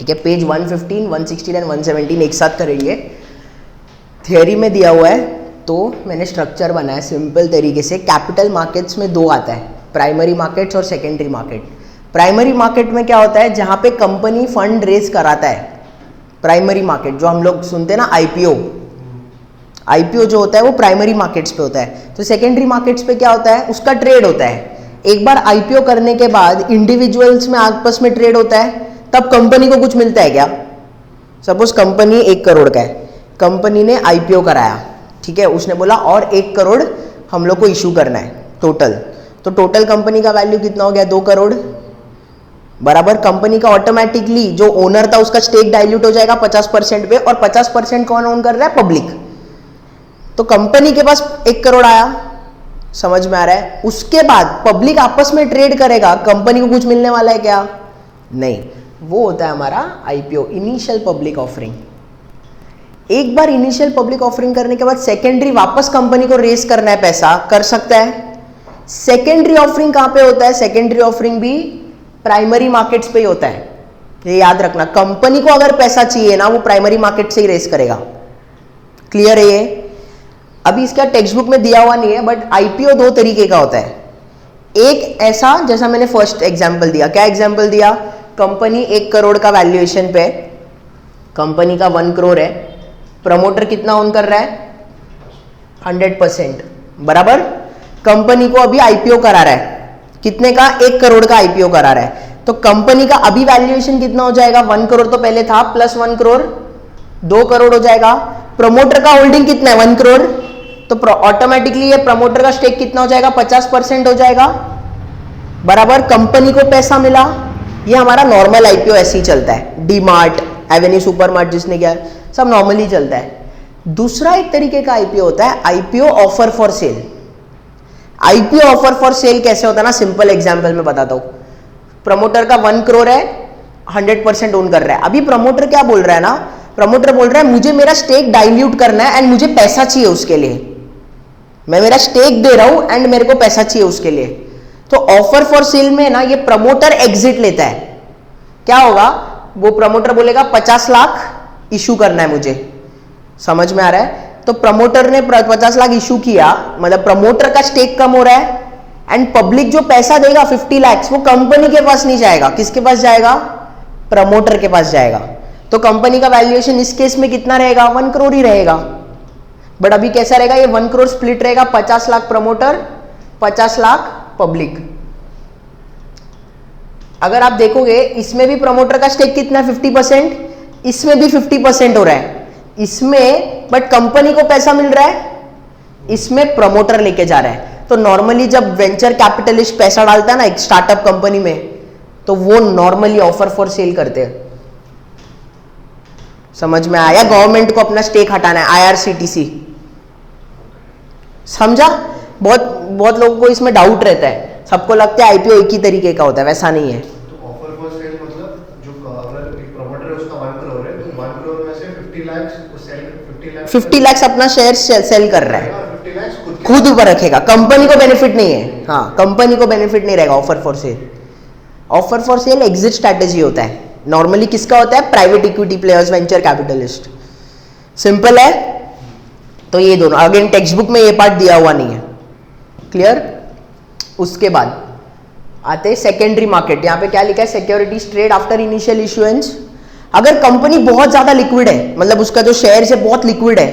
ठीक है, page 115, 116 and 117 एक साथ करेंगे। थियोरी में दिया हुआ है तो मैंने स्ट्रक्चर बनाया सिंपल तरीके से। कैपिटल मार्केट्स में दो आता है, प्राइमरी मार्केट्स और सेकेंडरी मार्केट। प्राइमरी मार्केट में क्या होता है, जहाँ पे कंपनी फंड रेज कराता है। प्राइमरी मार्केट जो हम लोग सुनते हैं ना, आईपीओ जो होता है वो प्राइमरी मार्केट्स पे होता है। तो सेकेंडरी मार्केट्स पे क्या होता है, उसका ट्रेड होता है। एक बार आईपीओ करने के बाद इंडिविजुअल्स में आपस में ट्रेड होता है, तब कंपनी को कुछ मिलता है क्या। सपोज कंपनी 1 करोड़ का है, कंपनी ने आईपीओ कराया, ठीक है, उसने बोला और 1 करोड़ हम लोग को इशू करना है टोटल। तो टोटल कंपनी का वैल्यू कितना हो गया, 2 करोड़ बराबर। कंपनी का ऑटोमेटिकली जो ओनर था उसका स्टेक डाइल्यूट हो जाएगा 50% पे, और 50% कौन ओन कर रहा है, पब्लिक। तो कंपनी के पास 1 करोड़ आया, समझ में आ रहा है। उसके बाद पब्लिक आपस में ट्रेड करेगा, कंपनी को कुछ मिलने वाला है क्या, नहीं। वो होता है हमारा आईपीओ, इनिशियल पब्लिक ऑफरिंग। एक बार इनिशियल पब्लिक ऑफरिंग करने के बाद सेकेंडरी वापस कंपनी को रेस करना है, पैसा कर सकता है। सेकेंडरी ऑफरिंग कहां पे होता है, सेकेंडरी ऑफरिंग भी प्राइमरी मार्केट्स पे ही होता है, ये याद रखना। कंपनी को अगर पैसा चाहिए ना, वो प्राइमरी मार्केट से ही रेस करेगा। क्लियर है ये। अभी इसका टेक्स्ट बुक में दिया हुआ नहीं है, बट आईपीओ 2 तरीके का होता है। एक ऐसा जैसा मैंने फर्स्ट एग्जांपल दिया, क्या एग्जांपल दिया, कंपनी 1 करोड़ का वैल्यूएशन पे, कंपनी का 1 करोड़ है, प्रमोटर कितना ओन कर रहा है, 100% बराबर। कंपनी को अभी आईपीओ करा रहा है, कितने का, 1 करोड़ का आईपीओ करा रहा है। तो कंपनी का अभी वैल्यूएशन कितना हो जाएगा, 1 करोड़ तो पहले था, प्लस 1 करोड़ 2 करोड़ हो जाएगा। प्रमोटर का होल्डिंग कितना है, 1 करोड़, तो ऑटोमेटिकली ये प्रमोटर का स्टेक कितना हो जाएगा, 50% हो जाएगा बराबर। कंपनी को पैसा मिला। ये हमारा नॉर्मल आईपीओ ऐसे ही चलता है। डी मार्ट, एवेन्यू सुपरमार्ट जिसने किया, सब नॉर्मली चलता है। दूसरा एक तरीके का आईपीओ होता है IPO offer for sale. IPO offer for sale कैसे होता है ना, सिंपल एग्जांपल में बताता हूं। प्रमोटर का 1 करोड़ है, 100% ओन कर रहा है। अभी प्रमोटर क्या बोल रहा है ना, प्रमोटर बोल रहा है मुझे मेरा स्टेक डाइल्यूट करना है एंड मुझे पैसा चाहिए उसके लिए। मैं मेरा स्टेक दे रहा हूं एंड मेरे को पैसा चाहिए उसके लिए। तो ऑफर फॉर सेल में ना ये प्रमोटर एग्जिट लेता है। क्या होगा, वो प्रमोटर बोलेगा 50 लाख इशू करना है मुझे, समझ में आ रहा है। तो प्रमोटर ने 50 लाख इशू किया, मतलब प्रमोटर का स्टेक कम हो रहा है, एंड पब्लिक जो पैसा देगा 50 लाख, वो कंपनी के पास नहीं जाएगा, किसके पास जाएगा, प्रमोटर के पास जाएगा। तो कंपनी का वैल्यूएशन इस केस में कितना रहेगा, 1 करोड़ ही रहेगा। बट अभी कैसा रहेगा, ये 1 करोड़ स्प्लिट रहेगा, 50 लाख प्रमोटर, 50 लाख पब्लिक। अगर आप देखोगे इसमें भी प्रमोटर का स्टेक कितना है, 50%, इसमें भी 50% हो रहा है इसमें, बट कंपनी को पैसा मिल रहा है, इसमें प्रमोटर लेके जा रहा है। तो नॉर्मली जब वेंचर कैपिटलिस्ट पैसा डालता है ना एक स्टार्टअप कंपनी में, तो वो नॉर्मली ऑफर फॉर सेल करते हैं, समझ में आया। गवर्नमेंट को अपना स्टेक हटाना है, आईआरसीटीसी, समझा। बहुत लोगों को इसमें डाउट रहता है, सबको लगता है आईपीओ एक ही तरीके का होता है, वैसा नहीं है। तो ऑफर फॉर सेल मतलब जो अगर एक प्रमोटर है उसका 1 करोड़ है, तो 1 करोड़ में से 50 लाख अपना शेयर सेल कर रहा है, खुद ऊपर रखेगा, कंपनी को बेनिफिट नहीं है। हाँ, कंपनी को बेनिफिट नहीं रहेगा offer for sale. Offer for sale exit strategy होता है, नॉर्मली किसका होता है, private equity players, venture capitalist. Simple है। तो ये दोनों, अगेन टेक्स्ट बुक में ये पार्ट दिया हुआ नहीं है, क्लियर। उसके बाद आते सेकेंडरी मार्केट। यहां पे क्या लिखा है, securities trade after initial issuance. अगर कंपनी बहुत ज्यादा लिक्विड है, मतलब उसका जो शेयर है बहुत लिक्विड है,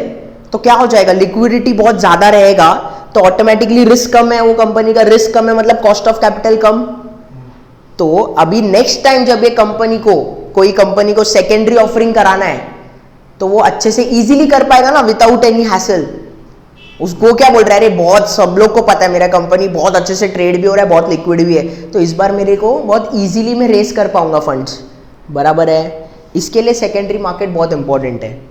तो क्या हो जाएगा, लिक्विडिटी बहुत ज्यादा रहेगा, तो ऑटोमेटिकली रिस्क कम है, वो कंपनी का रिस्क कम है, मतलब कॉस्ट ऑफ कैपिटल कम। तो अभी नेक्स्ट टाइम जब ये कंपनी को, कोई कंपनी को सेकेंडरी ऑफरिंग कराना है, तो वो अच्छे से इजीली कर पाएगा ना, विदाउट एनी हैसल। उसको क्या बोल रहा है, अरे बहुत सब लोग को पता है मेरा कंपनी बहुत अच्छे से ट्रेड भी हो रहा है, बहुत लिक्विड भी है, तो इस बार मेरे को बहुत इजीली मैं रेस कर पाऊंगा फंड्स, बराबर है। इसके लिए सेकेंडरी मार्केट बहुत इंपॉर्टेंट है।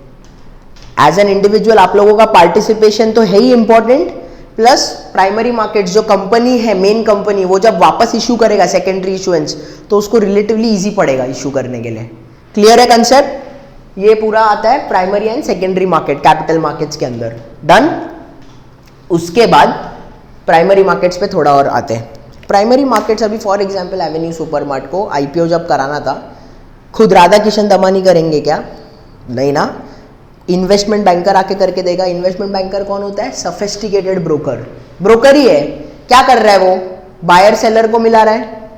एज एन इंडिविजुअल आप लोगों का पार्टिसिपेशन तो है ही इंपॉर्टेंट, प्लस प्राइमरी मार्केट जो कंपनी है, मेन कंपनी, वो जब वापस इशू करेगा सेकेंडरी इशुएंस, तो उसको रिलेटिवली इजी पड़ेगा इशू करने के लिए। क्लियर है कंसेप्ट। ये पूरा आता है primary and secondary market, capital markets के अंदर। डन। उसके बाद प्राइमरी मार्केट्स पे थोड़ा और आते हैं। प्राइमरी मार्केट्स अभी फॉर एग्जांपल एवेन्यू सुपरमार्ट को आईपीओ जब कराना था, खुद राधा किशन दमानी करेंगे क्या? नहीं ना, इन्वेस्टमेंट बैंकर आके करके देगा। इन्वेस्टमेंट बैंकर कौन होता है? सोफिस्टिकेटेड ब्रोकर, ब्रोकर ही है। क्या कर रहा है वो? बायर सेलर को मिला रहा है,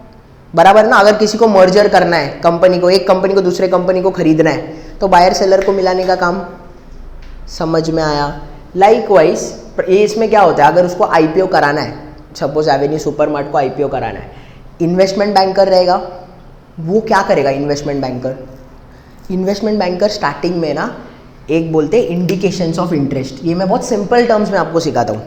बराबर ना। अगर किसी को मर्जर करना है, कंपनी को, एक कंपनी को दूसरे कंपनी को खरीदना है, तो बायर सेलर को मिलाने का काम। समझ में आया? लाइकवाइज ये इसमें क्या होता है, अगर उसको आईपीओ कराना है, सपोज एवेन्यू सुपरमार्ट को आईपीओ कराना है, इन्वेस्टमेंट बैंकर रहेगा, वो क्या करेगा? इन्वेस्टमेंट बैंकर स्टार्टिंग में ना एक बोलते हैं इंडिकेशंस ऑफ इंटरेस्ट। ये मैं बहुत सिंपल टर्म्स में आपको सिखाता हूँ।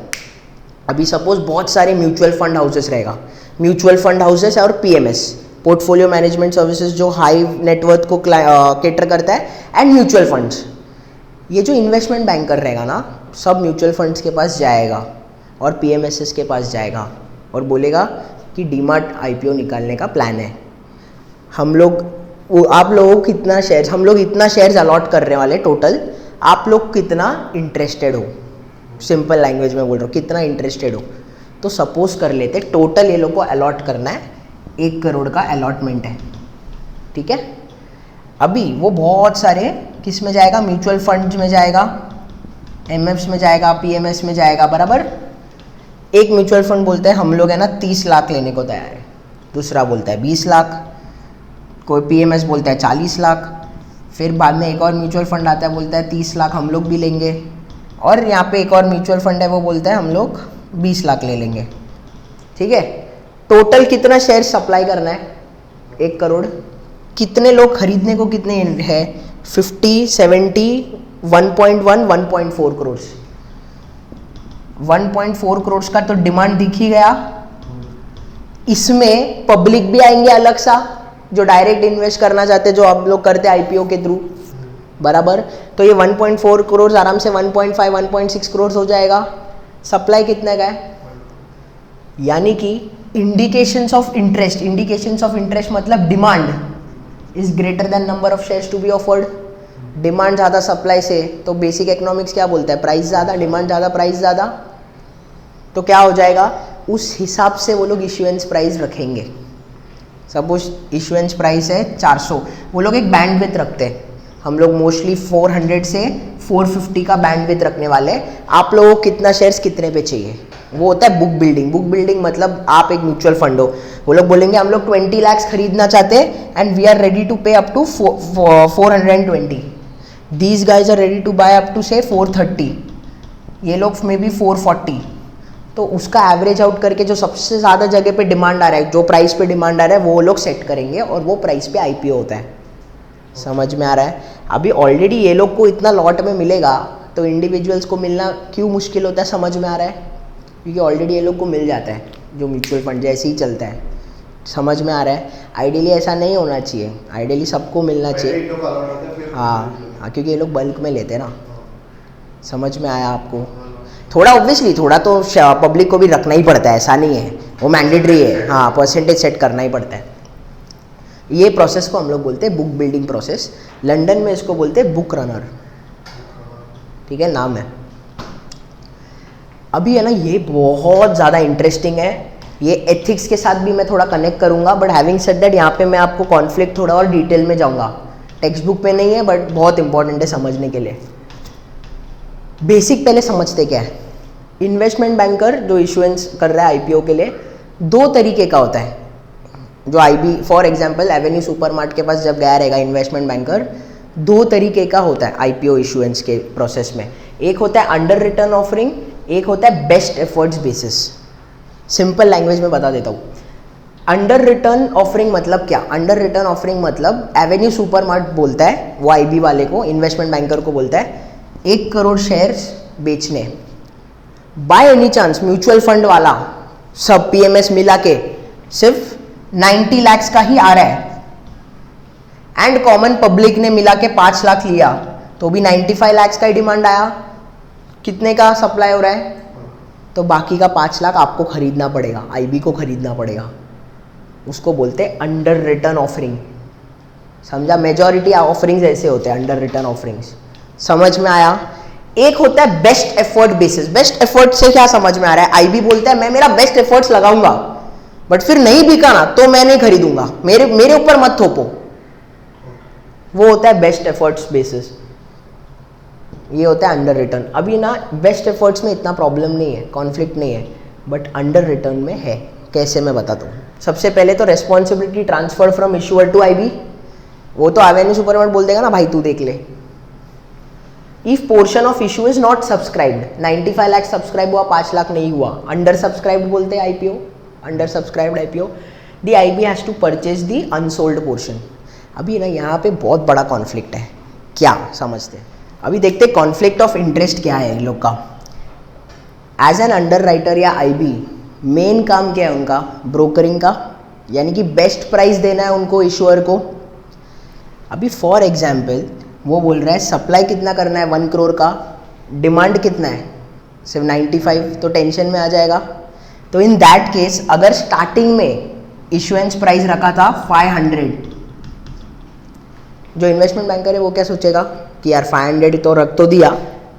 अभी सपोज बहुत सारे म्यूचुअल फंड हाउसेस रहेगा, म्यूचुअल फंड हाउसेस और पीएमएस, पोर्टफोलियो मैनेजमेंट सर्विसेज, जो हाई नेटवर्थ को केटर करता है, एंड म्यूचुअल फंड्स। ये जो इन्वेस्टमेंट बैंकर रहेगा ना, सब म्यूचुअल फंड्स के पास जाएगा और पीएमएसएस के पास जाएगा और बोलेगा कि डीमार्ट आईपीओ निकालने का प्लान है, हम लोग आप लोगों को कितना शेयर्स, हम लोग इतना शेयर्स अलॉट करने वाले टोटल, आप लोग कितना इंटरेस्टेड हो? सिंपल लैंग्वेज में बोल रहा हूँ, कितना इंटरेस्टेड हो? तो सपोज कर लेते टोटल ये लोग को अलॉट करना है 1 करोड़ का अलॉटमेंट है, ठीक है। अभी वो बहुत सारे किस में जाएगा? म्यूचुअल फंड्स में जाएगा, एमएफ्स में जाएगा, पीएमएस में जाएगा, बराबर। एक म्यूचुअल फंड बोलते हैं हम लोग है ना 30 लाख लेने को तैयार है, दूसरा बोलता है 20 लाख, कोई पीएमएस बोलता है 40 लाख, फिर बाद में एक और म्यूचुअल फंड आता है बोलता है 30 लाख हम लोग भी लेंगे, और यहाँ पे एक और म्यूचुअल फंड है वो बोलता है हम लोग 20 लाख ले लेंगे, ठीक है। टोटल कितना शेयर सप्लाई करना है? 1 करोड़। कितने लोग खरीदने को कितने है? 50, 70, 1.1, 1.4 करोड़। 1.4 करोड़ का तो डिमांड दिख ही गया। इसमें पब्लिक भी आएंगे अलग सा, जो डायरेक्ट इन्वेस्ट करना चाहते हैं, जो आप लोग करते हैं आईपीओ के थ्रू, बराबर। तो ये 1.4 करोड़ आराम से 1.5, 1.6 करोड़ हो जाएगा। सप्लाई कितने का है? यानी कि indications of interest, indications of interest मतलब demand is greater than number of shares to be offered. Demand ज़्यादा सप्लाई से, तो बेसिक इकोनॉमिक्स क्या बोलता है? प्राइस ज़्यादा, डिमांड ज़्यादा, प्राइस ज़्यादा। तो क्या हो जाएगा? उस हिसाब से वो लोग इश्यूएंस प्राइस रखेंगे। सपोज इश्यूएंस प्राइस है 400, वो लोग एक बैंडविड्थ रखते हैं। हम लोग मोस्टली 400 से 450 का बैंडविड्थ रखने वाले हैं। आप लोगों को कितना शेयर्स कितने पे चाहिए, वो होता है बुक बिल्डिंग। बुक बिल्डिंग मतलब आप एक म्यूचुअल फंड हो, वो लोग बोलेंगे हम लोग 20 लाख खरीदना चाहते हैं and we are ready to pay up to 420। These guys are ready to buy up to से 430, ये लोग मे बी 440। तो उसका एवरेज आउट करके जो सबसे ज़्यादा जगह पे डिमांड आ रहा है, जो प्राइस पे डिमांड आ रहा है, वो लोग सेट करेंगे और वो प्राइस पे आईपीओ होता है। समझ में आ रहा है? अभी ऑलरेडी ये लोग को इतना लॉट में मिलेगा, तो इंडिविजुअल्स को मिलना क्यों मुश्किल होता है? समझ में आ रहा है? क्योंकि ऑलरेडी ये लोग को मिल जाता है, जो म्यूचुअल फंड जैसे ही चलता है। समझ में आ रहा है? आइडियली ऐसा नहीं होना चाहिए, आइडियली सबको मिलना चाहिए। हाँ, क्योंकि ये लोग बल्क में लेते हैं ना। समझ में आया आपको? थोड़ा ऑब्वियसली थोड़ा तो पब्लिक को भी रखना ही पड़ता है, ऐसा नहीं है, वो मैंडेटरी है। हाँ, परसेंटेज सेट करना ही पड़ता है। ये प्रोसेस को हम लोग बोलते हैं बुक बिल्डिंग प्रोसेस। लंदन में इसको बोलते हैं बुक रनर, ठीक है, नाम है। अभी है ना, ये बहुत ज़्यादा इंटरेस्टिंग है। ये एथिक्स के साथ भी मैं थोड़ा कनेक्ट करूँगा, बट हैविंग सेड दैट यहाँ पे मैं आपको कॉन्फ्लिक्ट थोड़ा और डिटेल में जाऊँगा। टेक्स्ट बुक पे नहीं है, बट बहुत इंपॉर्टेंट है समझने के लिए। बेसिक पहले समझते क्या है। इन्वेस्टमेंट बैंकर जो इशुएंस कर रहा है आईपीओ के लिए, 2 तरीके का होता है। जो IB for example Avenue supermart के पास जब गया रहेगा इन्वेस्टमेंट बैंकर, 2 तरीके का होता है आईपीओ इशुएंस के प्रोसेस में। एक होता है अंडर रिटर्न ऑफरिंग, एक होता है best efforts basis. Simple language में बता देता हूँ। अंडर रिटर्न ऑफरिंग मतलब क्या? अंडर रिटर्न ऑफरिंग मतलब एवेन्यू सुपरमार्ट बोलता है, वो आईबी वाले को, इन्वेस्टमेंट बैंकर को बोलता है 1 करोड़ शेयर्स बेचने। By any chance mutual fund वाला सब पीएमएस मिला के सिर्फ 90 लाख का ही आ रहा है, एंड कॉमन पब्लिक ने मिला के 5 लाख लिया, तो भी 95 लाख का ही डिमांड आया। कितने का सप्लाई हो रहा है? तो बाकी का 5 लाख आपको खरीदना पड़ेगा, आईबी को खरीदना पड़ेगा। उसको बोलते हैं अंडर रिटर्न ऑफरिंग। समझा? मेजॉरिटी ऑफरिंग्स ऐसे होते हैं, अंडर रिटर्न ऑफरिंग्स। समझ में आया? एक होता है best effort basis. Best effort से क्या समझ में आ रहा है? आईबी बोलता है मैं मेरा बेस्ट एफर्ट्स लगाऊंगा, बट फिर नहीं बिका ना तो मैं नहीं खरीदूंगा, मेरे ऊपर मत थोपो। वो होता है बेस्ट एफर्ट्स बेसिस, ये होता है अंडर रिटर्न। अभी ना बेस्ट एफर्ट्स में इतना प्रॉब्लम नहीं है, कॉन्फ्लिक्ट नहीं है, बट अंडर रिटर्न में है। कैसे मैं बताता हूँ। सबसे पहले तो responsibility transfer from issuer to IB, वो तो एवेन्यू सुपरमार्ट बोल देगा ना भाई तू देख ले। If portion of issue is not subscribed, 95 lakh subscribe हुआ, 5 लाख नहीं हुआ, अंडर सब्सक्राइब्ड बोलते हैं IPO, under subscribed IPO, the IB has to purchase the unsold portion. अभी ना यहाँ पे बहुत बड़ा कॉन्फ्लिक्ट है, क्या समझते हैं? अभी देखते हैं कॉन्फ्लिक्ट ऑफ इंटरेस्ट क्या है इन लोग का। एज एन अंडर राइटर या आईबी मेन काम क्या है उनका? ब्रोकरिंग का, यानी कि बेस्ट प्राइस देना है उनको इशूअर को। अभी फॉर एग्जाम्पल वो बोल रहा है सप्लाई कितना करना है 1 करोड़ का, डिमांड कितना है सिर्फ 95, तो टेंशन में आ जाएगा। तो इन दैट केस अगर स्टार्टिंग में इशुएंस प्राइस रखा था 500, जो इन्वेस्टमेंट बैंकर है वो क्या सोचेगा कि यार 500 तो रख तो दिया,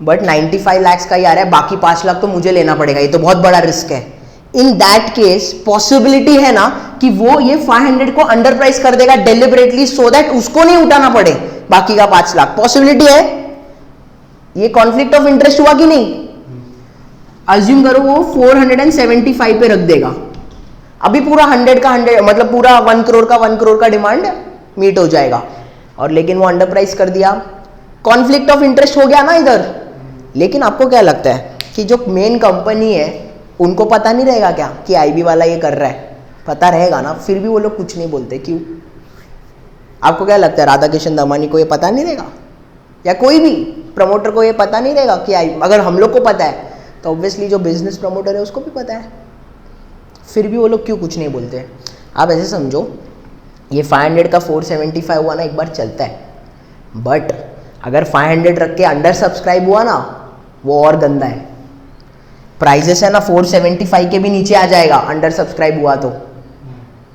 बट 95 लाख का ही आ रहा है, बाकी 5 लाख तो मुझे लेना पड़ेगा, ये तो बहुत बड़ा रिस्क है। इन दैट केस पॉसिबिलिटी है ना कि वो ये 500 को अंडर प्राइस कर देगा डेलिबरेटली, सो दैट उसको नहीं उठाना पड़े बाकी का 5 लाख। पॉसिबिलिटी है। ये कॉन्फ्लिक्ट ऑफ इंटरेस्ट हुआ कि नहीं? अज्यूम करो वो 475 पे रख देगा, अभी पूरा 100 का 100 मतलब पूरा 1 करोड़ का डिमांड मीट हो जाएगा, और लेकिन वो अंडर प्राइस कर दिया, कॉन्फ्लिक्ट ऑफ इंटरेस्ट हो गया ना इधर। लेकिन आपको क्या लगता है कि जो मेन कंपनी है उनको पता नहीं रहेगा क्या कि आईबी वाला ये कर रहा है? पता रहेगा ना, फिर भी वो लोग कुछ नहीं बोलते, क्यों? आपको क्या लगता है राधा किशन दमानी को ये पता नहीं रहेगा, या कोई भी प्रमोटर को ये पता नहीं रहेगा कि अगर हम लोग को पता है तो ऑब्वियसली जो बिजनेस प्रमोटर है उसको भी पता है, फिर भी वो लोग क्यों कुछ नहीं बोलते? आप ऐसे समझो ये 500 का 475 हुआ ना, एक बार चलता है, बट अगर 500 रख के अंडर सब्सक्राइब हुआ ना, वो और गंदा है। प्राइजेस है ना 475 के भी नीचे आ जाएगा अंडर सब्सक्राइब हुआ तो,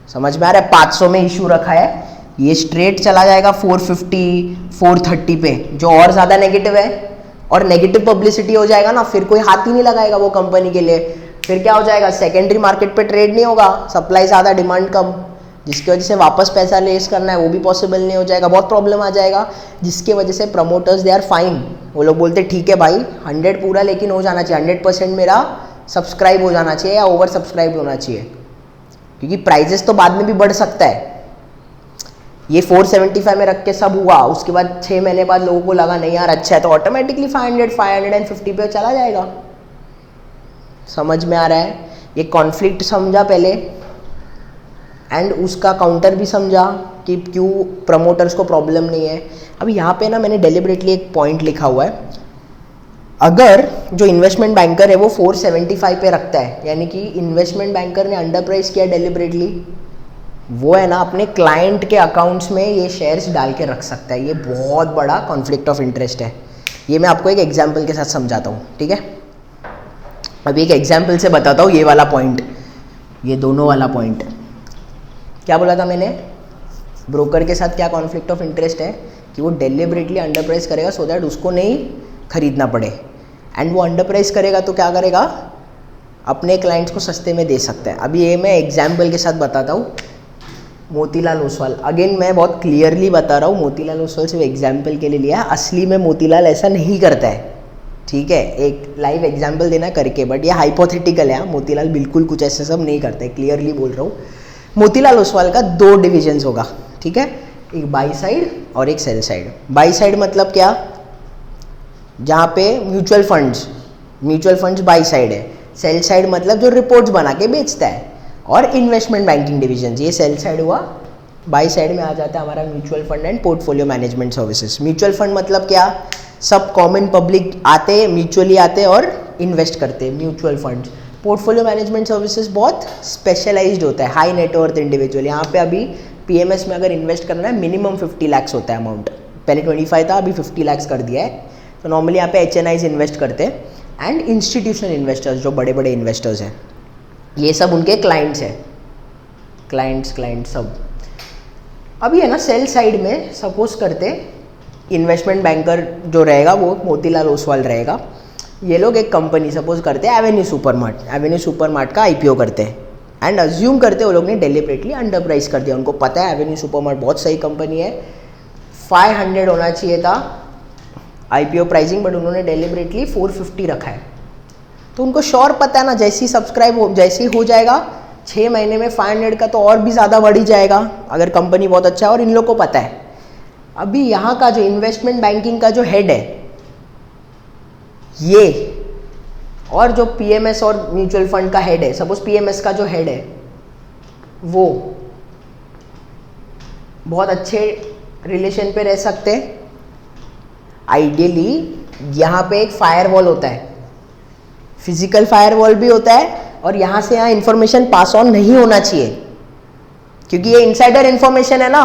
समझ में आ रहा है? 500 में इशू रखा है, ये स्ट्रेट चला जाएगा 450 430 पे, जो और ज़्यादा नेगेटिव है, और नेगेटिव पब्लिसिटी हो जाएगा ना, फिर कोई हाथ ही नहीं लगाएगा वो कंपनी के लिए। फिर क्या हो जाएगा, सेकेंडरी मार्केट पे ट्रेड नहीं होगा, सप्लाई ज़्यादा डिमांड कम, जिसकी वजह से वापस पैसा लेस करना है वो भी पॉसिबल नहीं हो जाएगा, बहुत प्रॉब्लम आ जाएगा, जिसकी वजह से प्रमोटर्स दे आर फाइन। वो लोग बोलते ठीक है भाई 100 पूरा लेकिन हो जाना चाहिए, 100% मेरा सब्सक्राइब हो जाना चाहिए या ओवर सब्सक्राइब होना चाहिए, क्योंकि प्राइजेस तो बाद में भी बढ़ सकता है। ये 475 में रख के सब हुआ, उसके बाद 6 महीने बाद लोगों को लगा नहीं यार अच्छा है, तो ऑटोमेटिकली 500 550 पे चला जाएगा। समझ में आ रहा है? ये कॉन्फ्लिक्ट समझा पहले, एंड उसका काउंटर भी समझा कि क्यों प्रमोटर्स को प्रॉब्लम नहीं है। अब यहाँ पे ना मैंने डेलिबरेटली एक पॉइंट लिखा हुआ है, अगर जो इन्वेस्टमेंट बैंकर है वो 475 पे रखता है, यानी कि इन्वेस्टमेंट बैंकर ने अंडर प्राइस किया डेलिबरेटली, वो है ना अपने क्लाइंट के अकाउंट्स में ये शेयर्स डाल के रख सकता है। ये बहुत बड़ा कॉन्फ्लिक्ट ऑफ इंटरेस्ट है। ये मैं आपको एक एग्जाम्पल के साथ समझाता हूँ, ठीक है? अभी एक एग्जाम्पल से बताता हूँ ये वाला पॉइंट, ये दोनों वाला पॉइंट। क्या बोला था मैंने? ब्रोकर के साथ क्या कॉन्फ्लिक्ट ऑफ इंटरेस्ट है कि वो डेलिबरेटली अंडर प्राइस करेगा सो दैट उसको नहीं खरीदना पड़े, एंड वो अंडर प्राइस करेगा तो क्या करेगा, अपने क्लाइंट्स को सस्ते में दे सकता है। अभी ये मैं एग्जाम्पल के साथ बताता हूँ, मोतीलाल ओसवाल। अगेन मैं बहुत क्लियरली बता रहा हूँ, मोतीलाल ओसवाल सिर्फ एग्जाम्पल के लिए लिया है, असली में मोतीलाल ऐसा नहीं करता है, ठीक है? एक लाइव एग्जाम्पल देना करके, बट ये हाइपोथेटिकल है, मोतीलाल बिल्कुल कुछ ऐसे सब नहीं करता है, क्लियरली बोल रहा हूँ। मोतीलाल ओसवाल का 2 डिविजन्स होगा, ठीक है? एक बाई साइड और एक सेल साइड। बाई साइड मतलब क्या? जहाँ पे म्यूचुअल फंड्स बाई साइड है। सेल साइड मतलब जो रिपोर्ट्स बना के बेचता है। और इन्वेस्टमेंट बैंकिंग डिवीजन, ये सेल साइड हुआ। बाई साइड में आ जाता है हमारा mutual fund and portfolio management services. Mutual fund मतलब क्या? सब कॉमन पब्लिक आते, म्यूचुअली आते और इन्वेस्ट करते, mutual funds. Portfolio management services बहुत स्पेशलाइज्ड होता है, हाई नेटवर्थ इंडिविजुअल। यहाँ पे अभी पीएमएस में अगर इन्वेस्ट करना है मिनिमम 50 लाख होता है अमाउंट, पहले 25 था, अभी 50 लाख कर दिया है। तो नॉर्मली यहाँ पे HNIs इन्वेस्ट करते हैं, एंड इंस्टीट्यूशनल इन्वेस्टर्स जो बड़े बड़े इन्वेस्टर्स हैं, ये सब उनके क्लाइंट्स हैं, क्लाइंट्स सब। अभी है ना सेल साइड में सपोज करते इन्वेस्टमेंट बैंकर जो रहेगा वो मोतीलाल ओसवाल रहेगा। ये लोग एक कंपनी सपोज करते हैं एवेन्यू सुपरमार्ट का IPO करते हैं, एंड अज्यूम करते हैं वो लोग ने डेलिबरेटली अंडर प्राइस कर दिया। उनको पता है एवेन्यू सुपरमार्ट बहुत सही कंपनी है, 500 होना चाहिए था आईपीओ प्राइसिंग, बट उन्होंने डेलिबरेटली 450 रखा है। तो उनको श्योर पता है ना, जैसे ही जैसे ही हो जाएगा 6 महीने में 500 का तो और भी ज़्यादा बढ़ ही जाएगा अगर कंपनी बहुत अच्छा है, और इन लोग को पता है। अभी यहाँ का जो इन्वेस्टमेंट बैंकिंग का जो हेड है ये, और जो पीएमएस और म्यूचुअल फंड का हेड है, सपोज पीएमएस का जो हेड है वो बहुत अच्छे रिलेशन पे रह सकते हैं। आइडियली यहाँ पे एक फायरवॉल होता है, फिजिकल फायरवॉल भी होता है, और यहाँ से यहाँ इंफॉर्मेशन पास ऑन नहीं होना चाहिए, क्योंकि ये इनसाइडर इंफॉर्मेशन है ना,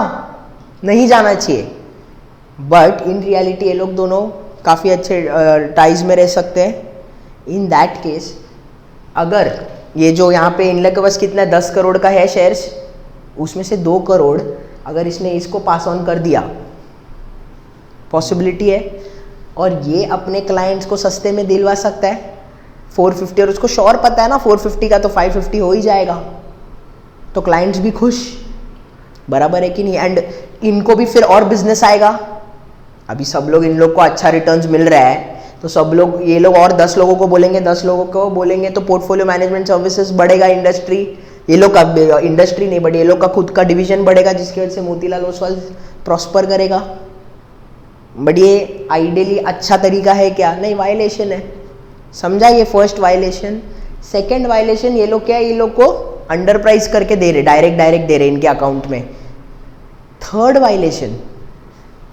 नहीं जाना चाहिए। बट इन रियलिटी ये लोग दोनों काफ़ी अच्छे टाइज में रह सकते हैं। इन दैट केस अगर ये जो यहाँ पे इन लोग के पास कितना 10 करोड़ का है शेयर्स, उसमें से 2 करोड़ अगर इसने इसको पास ऑन कर दिया, पॉसिबिलिटी है, और ये अपने क्लाइंट्स को सस्ते में दिलवा सकता है 450, और उसको श्योर पता है ना 450 का तो 550 हो ही जाएगा, तो क्लाइंट्स भी खुश, बराबर है कि नहीं। एंड इनको भी फिर और बिजनेस आएगा। अभी सब लोग, इन लोग को अच्छा रिटर्न्स मिल रहा है, तो सब लोग, ये लोग और 10 लोगों को बोलेंगे, 10 लोगों को बोलेंगे, तो पोर्टफोलियो मैनेजमेंट सर्विसेज बढ़ेगा, इंडस्ट्री, ये लोग का इंडस्ट्री नहीं बढ़ी, ये लोग का खुद का डिवीजन बढ़ेगा, जिसकी वजह से मोतीलाल ओसवाल प्रॉस्पर करेगा। बट ये आइडियली अच्छा तरीका है क्या? नहीं, वायलेशन है, समझा? ये फर्स्ट वायलेशन। सेकेंड वायलेशन, ये लोग क्या है, ये लोग को अंडर प्राइस करके दे रहे, डायरेक्ट दे रहे इनके अकाउंट में। थर्ड वायलेशन,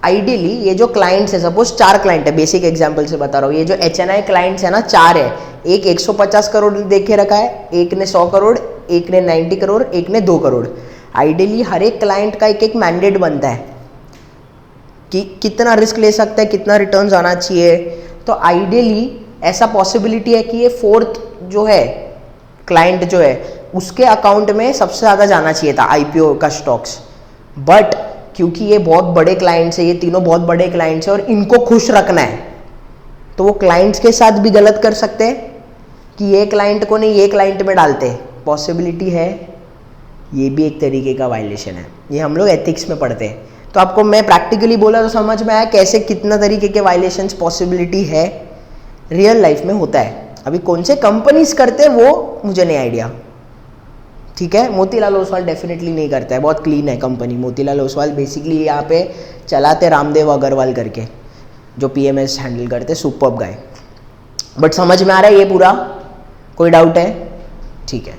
आइडियली ये जो क्लाइंट्स है, सपोज 4 क्लाइंट है, बेसिक एग्जांपल से बता रहा हूँ, ये जो HNI क्लाइंट्स है ना 4 है, एक 150 करोड़ देखे रखा है, एक ने 100 करोड़, एक ने 90 करोड़, एक ने 2 करोड़। आइडियली हर एक क्लाइंट का एक मैंडेट बनता है कि कितना रिस्क ले सकता है, कितना रिटर्न्स आना चाहिए। तो आइडियली ऐसा पॉसिबिलिटी है कि ये 4th जो है क्लाइंट जो है उसके अकाउंट में सबसे ज़्यादा जाना चाहिए था IPO का स्टॉक्स। बट क्योंकि ये बहुत बड़े क्लाइंट्स है, ये तीनों बहुत बड़े क्लाइंट्स है और इनको खुश रखना है, तो वो क्लाइंट्स के साथ भी गलत कर सकते हैं कि ये क्लाइंट को नहीं ये क्लाइंट में डालते, पॉसिबिलिटी है। ये भी एक तरीके का वायलेशन है, ये हम लोग एथिक्स में पढ़ते हैं। तो आपको मैं प्रैक्टिकली बोला तो समझ में आया कैसे कितना तरीके के वायलेशंस पॉसिबिलिटी है, रियल लाइफ में होता है। अभी कौन से कंपनीज करते हैं वो मुझे नहीं आइडिया, ठीक है। मोतीलाल ओसवाल डेफिनेटली नहीं करता है, बहुत क्लीन है कंपनी। मोतीलाल ओसवाल बेसिकली यहाँ पे चलाते रामदेव अग्रवाल करके, जो PMS हैंडल करते, सुपर्ब गाय। बट समझ में आ रहा है ये पूरा? कोई डाउट है? ठीक है।